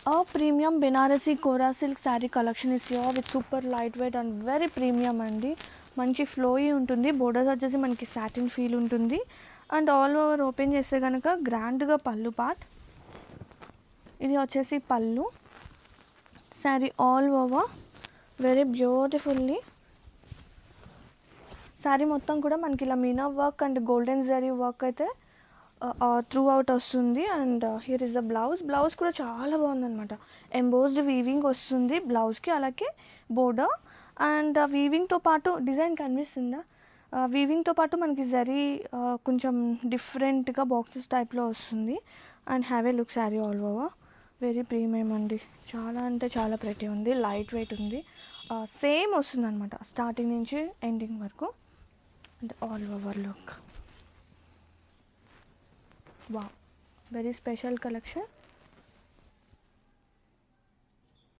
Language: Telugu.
A premium Benarasi Kora silk saree collection is here with super lightweight and very premium అండి. మంచి ఫ్లోయి ఉంటుంది. బోర్డర్స్ వచ్చేసి మనకి సాటిన్ ఫీల్ ఉంటుంది. అండ్ ఆల్ ఓవర్ ఓపెన్ చేస్తే కనుక గ్రాండ్గా పళ్ళు పార్ట్. ఇది వచ్చేసి పళ్ళు. Sari all over very beautifully. Sari మొత్తం కూడా మనకి ఇలా Meena work and golden zari work అయితే త్రూ అవుట్ వస్తుంది. And here is the blouse కూడా చాలా బాగుందన్నమాట. ఎంబోస్డ్ వీవింగ్ వస్తుంది బ్లౌజ్కి, అలాగే బోర్డర్. అండ్ వీవింగ్తో పాటు డిజైన్ కనిపిస్తుందా, వీవింగ్తో పాటు మనకి జరీ కొంచెం డిఫరెంట్గా బాక్సెస్ టైప్లో వస్తుంది. And have a look sari all over very premium అండి. చాలా అంటే చాలా ప్రెటీ ఉంది, లైట్ వెయిట్ ఉంది. సేమ్ వస్తుంది అనమాట స్టార్టింగ్ నుంచి ఎండింగ్ వరకు. And all over look. Wow, very special collection.